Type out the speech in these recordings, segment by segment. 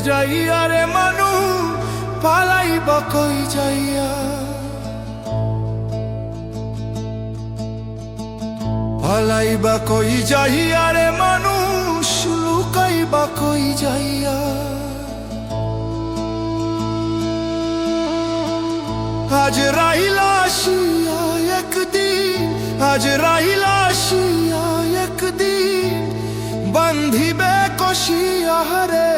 যাইয়া রে মানু পালাইবা কই যাইয়া পালাইবা কই যাইয়া রে মানুষ লুকাইবা কই যাইয়া আজ রাইলা আসিয়া একদিন আজ রাইলা আসিয়া একদিন বান্ধিবে কষিয়া রে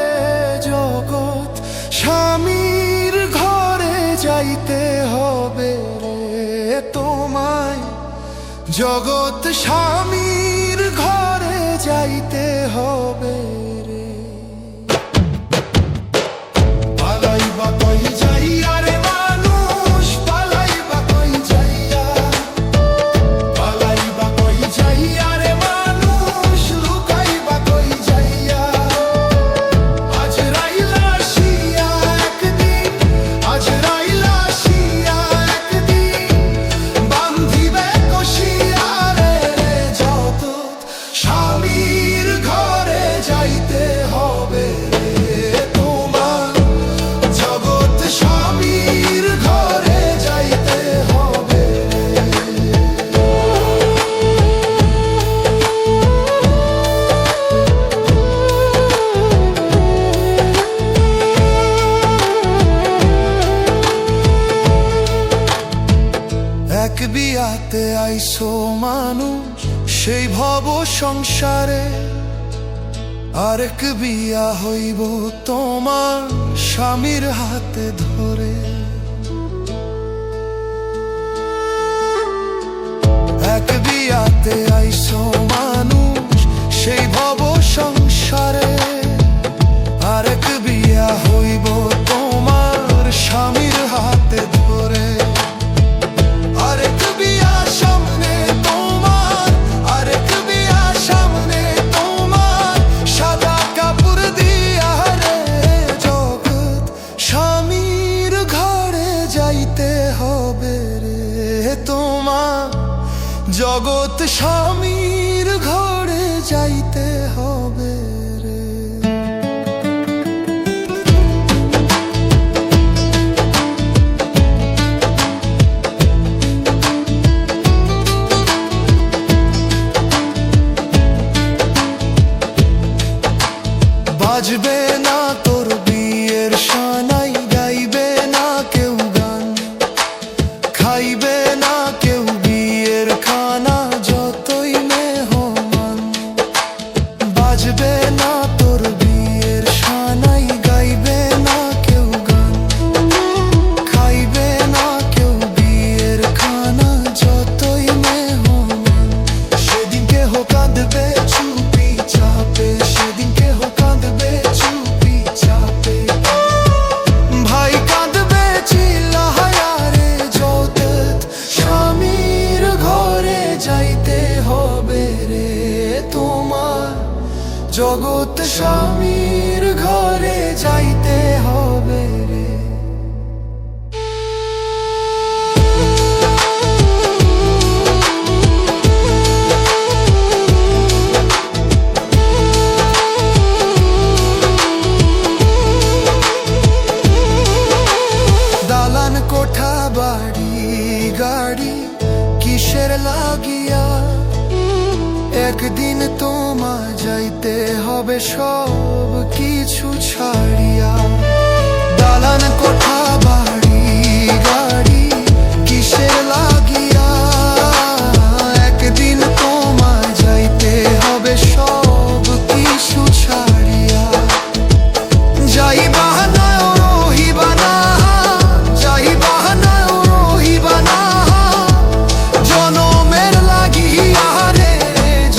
জগৎ স্বামীর ঘরে যাইতে হবে রে তোমায় জগৎ স্বামীর ঘরে যাইতে হবে রে পালাইবা কই যাইয়া রে মানুষ পালাইবা কই যাইয়া পালাইবা কই যাইয়া রে মানুষ লুকাইবা কই যাইয়া আজ রাইলা আসিয়া একদিন আজ রাইলা আসিয়া একদিন বান্ধিবে কষিয়া রে যত স্বামীর ঘরে যাইতে হবে রে তোমার জগৎ স্বামীর ঘরে যাইতে হবে এক বিয়াতে আইসো মানুষ সেই ভব সংসারে আরেক বিয়া হইব তোমার স্বামীর হাতে ধরে এক বিয়াতে আইসো মানুষ সেই ভব সংসারে আরেক বিয়া হইব তোমার স্বামীর হাতে ধরে আরেক বিয়া সামনে তোমার আরেক বিয়া সামনে তোমার সাদা কাপড় দিয়া রে জগৎ স্বামীর ঘরে যাইতে হবে রে তোমার জগৎ স্বামীর ঘরে যাইতে হবে রে বাজবে না তোর বিয়ের সানাই গাইবে না কেউ গান খাইবে না কেউ বিয়ের খানা যতই মেহমান বাজবে না তোর বিয়ের সানাই গাইবে না কেউ গান খাইবে না কেউ বিয়ের খানা যতই মেহমান সেদিন কেহ কাঁদবে চুপি চাপে সেদিন কেহ কাঁদবে চুপি চাপে ভাই কাঁদবে চিল্লায়া রে যৌতুক স্বামীর ঘরে যাইতে হবে রে তোমার জগৎ স্বামীর ঘরে যাইতে হবে রে দালান কোঠা বাড়ি গাড়ি কিসের লাগিয়া একদিন তোমা যাইতে হবে সব কিছু ছাড়িয়া দালান কোঠা বাড়ি গাড়ি কিসের লাগিয়া একদিন তোমা যাইতে হবে সব কিছু ছাড়িয়া যাইবা না রহিবা না যাইবা না রহিবা না জনমের লাগিয়া রে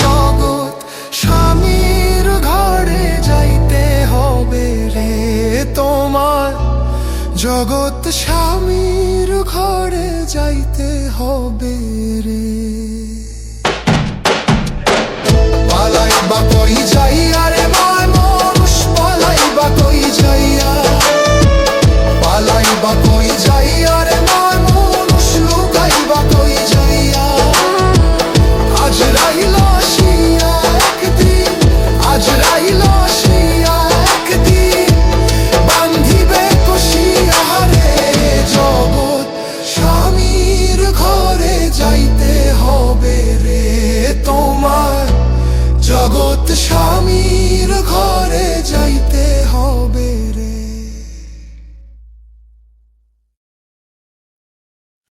জগৎ স্বামীর ঘরে যাইতে হবে রে তোমার জগৎ স্বামীর ঘরে যাইতে হবে রে পালাইবা কই যাইয়া রে মানুষ পালাইবা কই যাইয়া পালাইবা কই যাইয়া রে মানুষ লুকাইবা কই যাইয়া আজ রাইলা আসিয়া একদিন আজ রাইলা আসিয়া একদিন সৎ স্বামীর ঘরে যাইতে হবে।